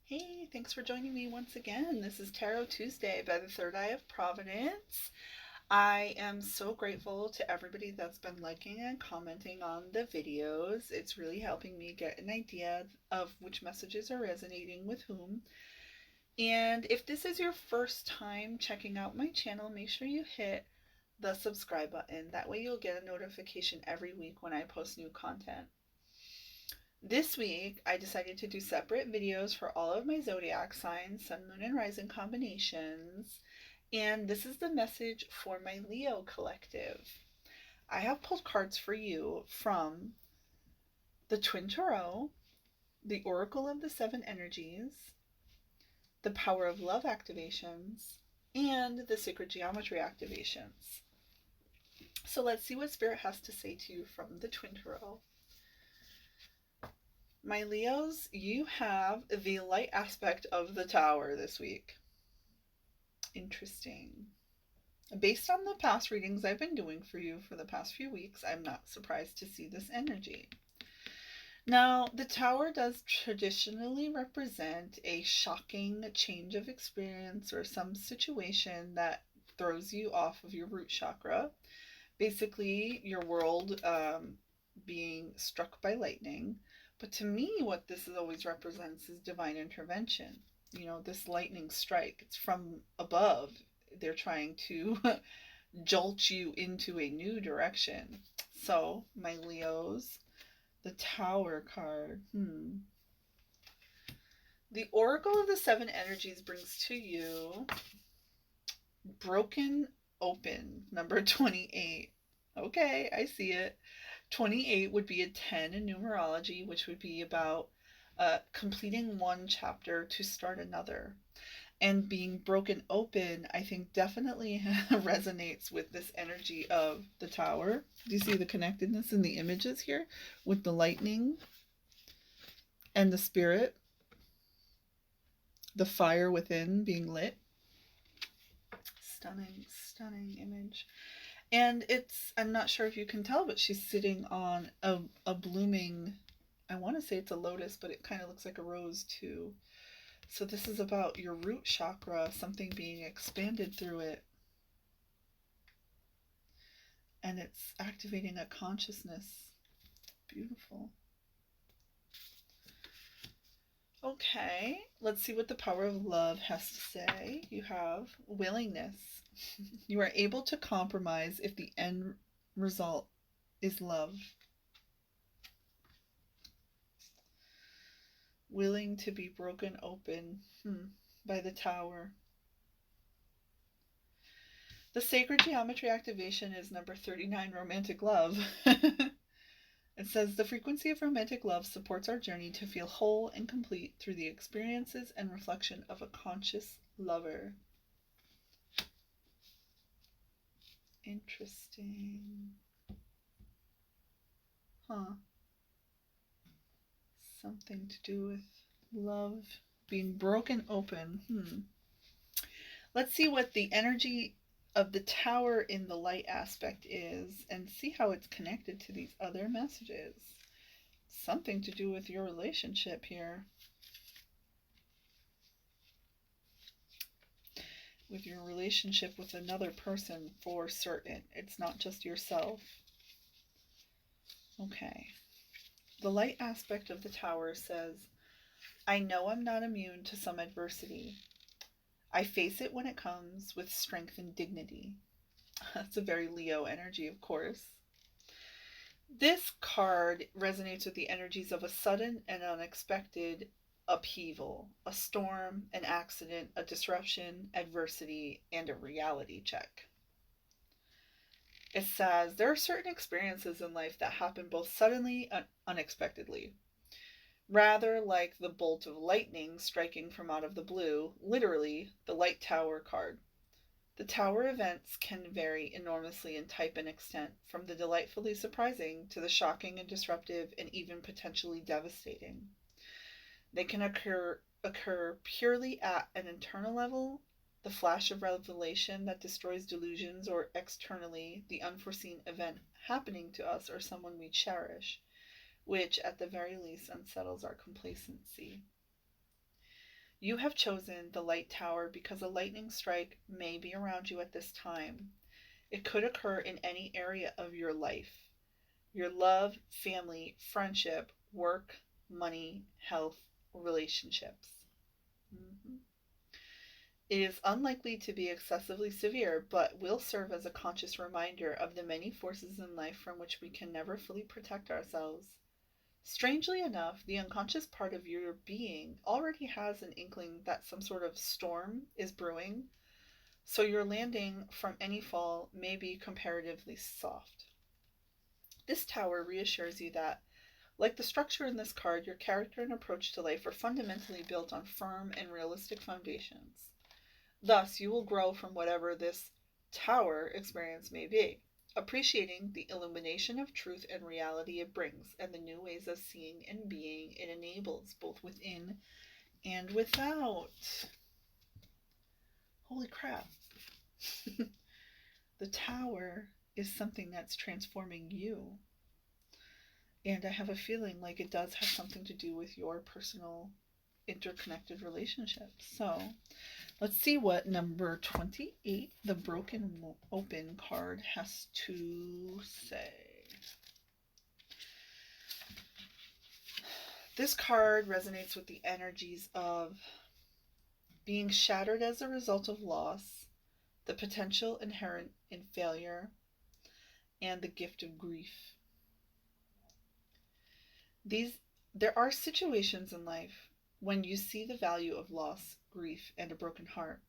Hey, thanks for joining me once again. This is Tarot Tuesday by the Third Eye of Providence. I am so grateful to everybody that's been liking and commenting on the videos. It's really helping me get an idea of which messages are resonating with whom. And if this is your first time checking out my channel, make sure you hit the subscribe button. That way you'll get a notification every week when I post new content. This week, I decided to do separate videos for all of my zodiac signs, sun, moon, and rising combinations. And this is the message for my Leo collective. I have pulled cards for you from the Twin Tarot, the Oracle of the Seven Energies, the Power of Love activations, and the Sacred Geometry activations. So let's see what Spirit has to say to you from the Twin Tarot. My Leos, you have the light aspect of the Tower this week. Interesting. Based on the past readings I've been doing for you for the past few weeks, I'm not surprised to see this energy. Now, the Tower does traditionally represent a shocking change of experience or some situation that throws you off of your root chakra. Basically, your world being struck by lightning. But to me, what this always represents is divine intervention. You know, this lightning strike, it's from above. They're trying to jolt you into a new direction. So, my Leos, the Tower card. The Oracle of the Seven Energies brings to you Broken Open, number 28. Okay, I see it. 28 would be a 10 in numerology, which would be about completing one chapter to start another. And being broken open, I think definitely resonates with this energy of the Tower. Do you see the connectedness in the images here with the lightning and the spirit, the fire within being lit? Stunning, stunning image. And I'm not sure if you can tell, but she's sitting on a blooming, I want to say it's a lotus, but it kind of looks like a rose too. So this is about your root chakra, something being expanded through it. And it's activating a consciousness. Beautiful. Okay, let's see what the Power of Love has to say. You have willingness. You are able to compromise if the end result is love. Willing to be broken open by the Tower. The Sacred Geometry activation is number 39, Romantic Love. It says the frequency of romantic love supports our journey to feel whole and complete through the experiences and reflection of a conscious lover. Interesting. Something to do with love being broken open. Let's see what the energy of the Tower in the light aspect is and see how it's connected to these other messages. Something to do with your relationship here. With your relationship with another person for certain. It's not just yourself. Okay. The light aspect of the Tower says, I know I'm not immune to some adversity. I face it when it comes with strength and dignity. That's a very Leo energy, of course. This card resonates with the energies of a sudden and unexpected upheaval, a storm, an accident, a disruption, adversity, and a reality check. It says there are certain experiences in life that happen both suddenly and unexpectedly. Rather like the bolt of lightning striking from out of the blue, literally the Light Tower card. The Tower events can vary enormously in type and extent, from the delightfully surprising to the shocking and disruptive and even potentially devastating. They can occur purely at an internal level, the flash of revelation that destroys delusions, or externally, the unforeseen event happening to us or someone we cherish, which at the very least unsettles our complacency. You have chosen the light tower because a lightning strike may be around you at this time. It could occur in any area of your life: your love, family, friendship, work, money, health, relationships. Mhm. It is unlikely to be excessively severe, but will serve as a conscious reminder of the many forces in life from which we can never fully protect ourselves. Strangely enough, the unconscious part of your being already has an inkling that some sort of storm is brewing, so your landing from any fall may be comparatively soft. This tower reassures you that, like the structure in this card, your character and approach to life are fundamentally built on firm and realistic foundations. Thus, you will grow from whatever this tower experience may be, appreciating the illumination of truth and reality it brings and the new ways of seeing and being it enables, both within and without. Holy crap. The tower is something that's transforming you. And I have a feeling like it does have something to do with your personal interconnected relationships. So let's see what number 28, the Broken Open card, has to say. This card resonates with the energies of being shattered as a result of loss, the potential inherent in failure, and the gift of grief. There are situations in life when you see the value of loss, grief, and a broken heart.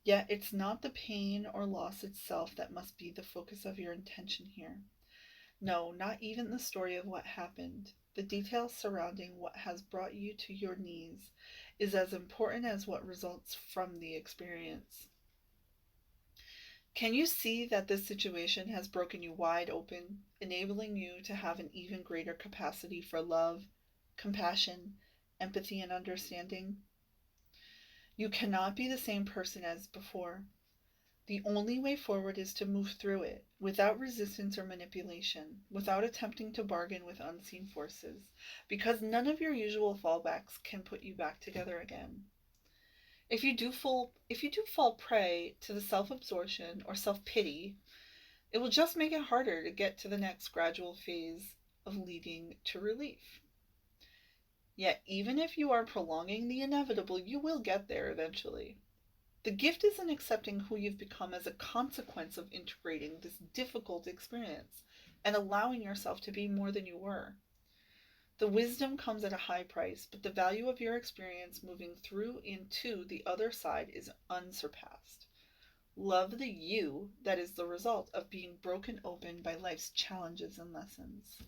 Yet it's not the pain or loss itself that must be the focus of your intention here. No, not even the story of what happened. The details surrounding what has brought you to your knees is as important as what results from the experience. Can you see that this situation has broken you wide open, enabling you to have an even greater capacity for love, compassion, empathy, and understanding? You cannot be the same person as before. The only way forward is to move through it, without resistance or manipulation, without attempting to bargain with unseen forces, because none of your usual fallbacks can put you back together again. If you do fall prey to the self-absorption or self-pity, it will just make it harder to get to the next gradual phase of leading to relief. Yet, even if you are prolonging the inevitable, you will get there eventually. The gift is in accepting who you've become as a consequence of integrating this difficult experience and allowing yourself to be more than you were. The wisdom comes at a high price, but the value of your experience moving through into the other side is unsurpassed. Love the you that is the result of being broken open by life's challenges and lessons.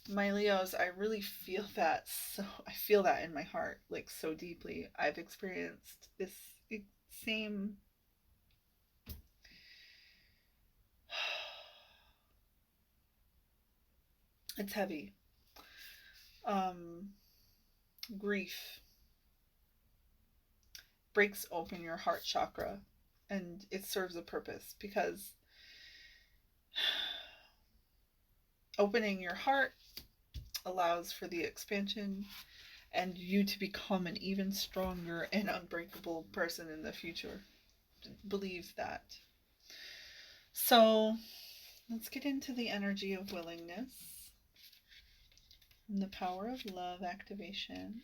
My Leos, I really feel that. I feel that in my heart, like so deeply. I've experienced this same it's heavy. Grief breaks open your heart chakra, and it serves a purpose because opening your heart allows for the expansion and you to become an even stronger and unbreakable person in the future. Believe that. So let's get into the energy of willingness and the power of love activation.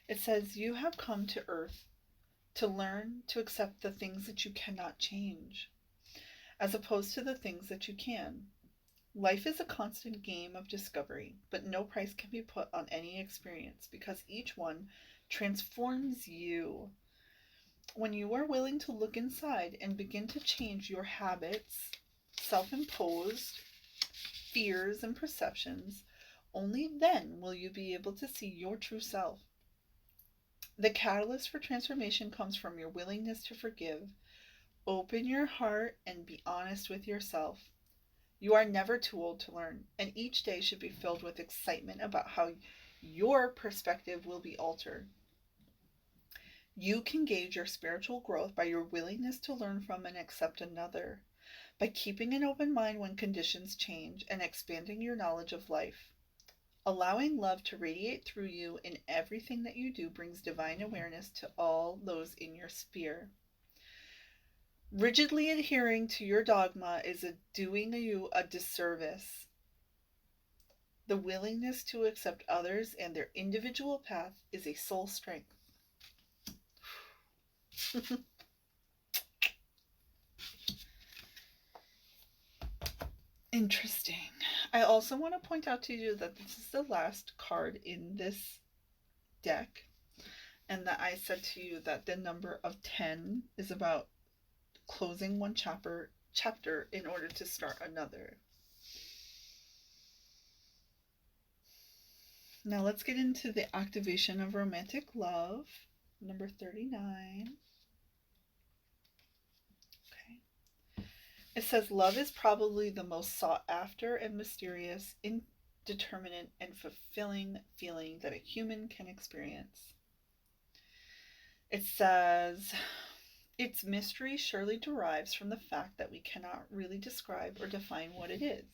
It says, you have come to Earth to learn to accept the things that you cannot change, as opposed to the things that you can. Life is a constant game of discovery, but no price can be put on any experience because each one transforms you. When you are willing to look inside and begin to change your habits, self-imposed fears and perceptions, only then will you be able to see your true self. The catalyst for transformation comes from your willingness to forgive. Open your heart and be honest with yourself. You are never too old to learn, and each day should be filled with excitement about how your perspective will be altered. You can gauge your spiritual growth by your willingness to learn from and accept another, by keeping an open mind when conditions change and expanding your knowledge of life. Allowing love to radiate through you in everything that you do brings divine awareness to all those in your sphere. Rigidly adhering to your dogma is doing you a disservice. The willingness to accept others and their individual path is a soul strength. Interesting. I also want to point out to you that this is the last card in this deck, and that I said to you that the number of 10 is about closing one chapter in order to start another. Now let's get into the activation of romantic love, number 39. Okay. It says, love is probably the most sought after and mysterious, indeterminate, and fulfilling feeling that a human can experience. It says, its mystery surely derives from the fact that we cannot really describe or define what it is.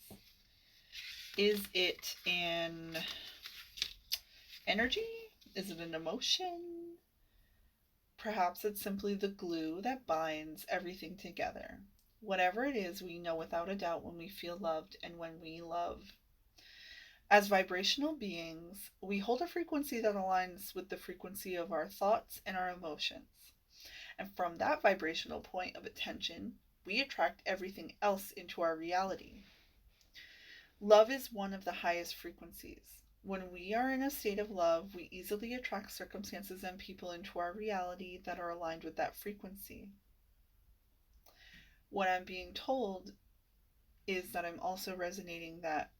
Is it an energy? Is it an emotion? Perhaps it's simply the glue that binds everything together. Whatever it is, we know without a doubt when we feel loved and when we love. As vibrational beings, we hold a frequency that aligns with the frequency of our thoughts and our emotions. And from that vibrational point of attention, we attract everything else into our reality. Love is one of the highest frequencies. When we are in a state of love, we easily attract circumstances and people into our reality that are aligned with that frequency. What I'm being told is that I'm also resonating that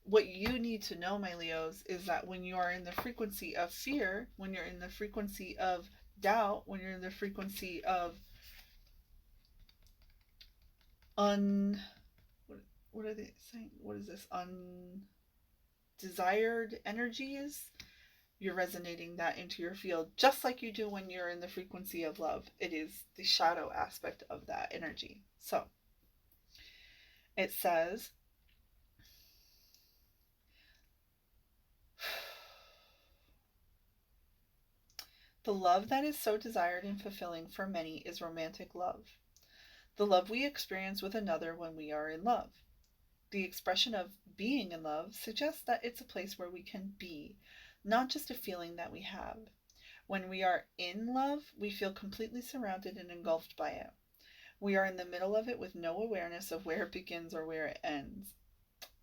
what you need to know, my Leos, is that when you are in the frequency of fear, when you're in the frequency of doubt, when you're in the frequency of what are they saying? What is this? Undesired energies. You're resonating that into your field just like you do when you're in the frequency of love. It is the shadow aspect of that energy. So it says, the love that is so desired and fulfilling for many is romantic love. The love we experience with another when we are in love. The expression of being in love suggests that it's a place where we can be, not just a feeling that we have. When we are in love, we feel completely surrounded and engulfed by it. We are in the middle of it with no awareness of where it begins or where it ends.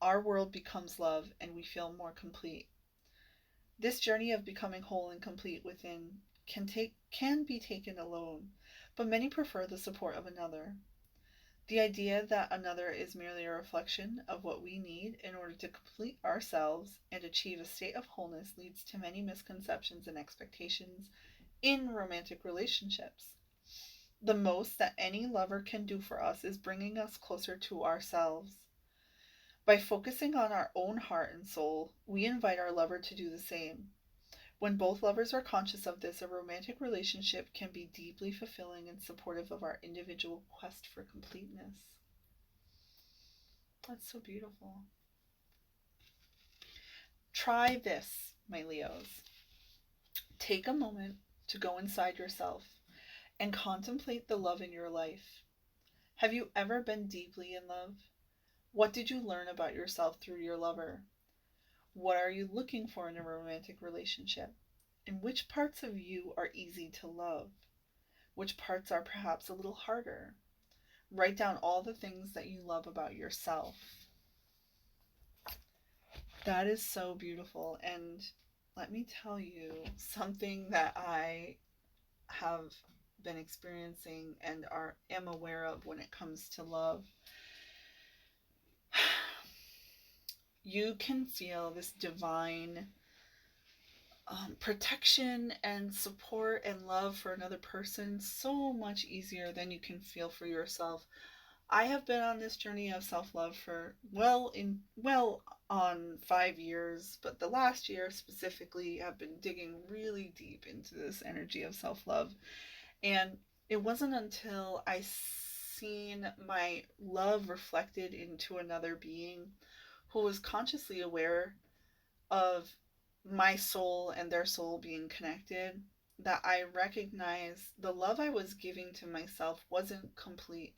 Our world becomes love and we feel more complete. This journey of becoming whole and complete within can be taken alone, but many prefer the support of another. The idea that another is merely a reflection of what we need in order to complete ourselves and achieve a state of wholeness leads to many misconceptions and expectations in romantic relationships. The most that any lover can do for us is bringing us closer to ourselves. By focusing on our own heart and soul, we invite our lover to do the same. When both lovers are conscious of this, a romantic relationship can be deeply fulfilling and supportive of our individual quest for completeness. That's so beautiful. Try this, my Leos. Take a moment to go inside yourself and contemplate the love in your life. Have you ever been deeply in love? What did you learn about yourself through your lover? What are you looking for in a romantic relationship? And which parts of you are easy to love? Which parts are perhaps a little harder? Write down all the things that you love about yourself. That is so beautiful. And let me tell you something that I have been experiencing and am aware of when it comes to love. You can feel this divine protection and support and love for another person so much easier than you can feel for yourself. I have been on this journey of self-love for on 5 years, but the last year specifically I've been digging really deep into this energy of self-love. And it wasn't until I seen my love reflected into another being who was consciously aware of my soul and their soul being connected, that I recognized the love I was giving to myself wasn't complete,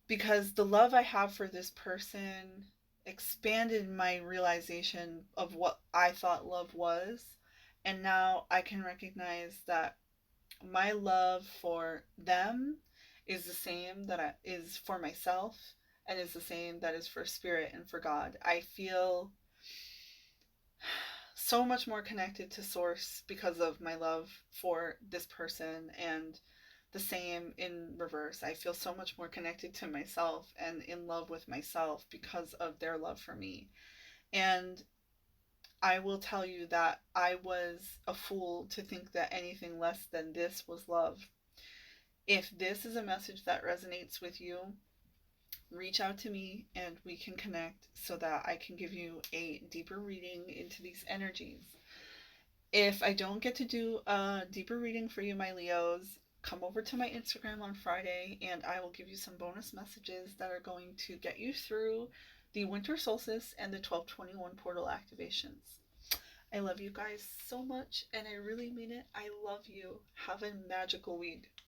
because the love I have for this person expanded my realization of what I thought love was. And now I can recognize that my love for them is the same is for myself, and is the same that is for spirit and for God. I feel so much more connected to source because of my love for this person, and the same in reverse. I feel so much more connected to myself and in love with myself because of their love for me. And I will tell you that I was a fool to think that anything less than this was love. If this is a message that resonates with you, reach out to me and we can connect so that I can give you a deeper reading into these energies. If I don't get to do a deeper reading for you, my Leos, come over to my Instagram on Friday and I will give you some bonus messages that are going to get you through the winter solstice and the 1221 portal activations. I love you guys so much, and I really mean it. I love you. Have a magical week.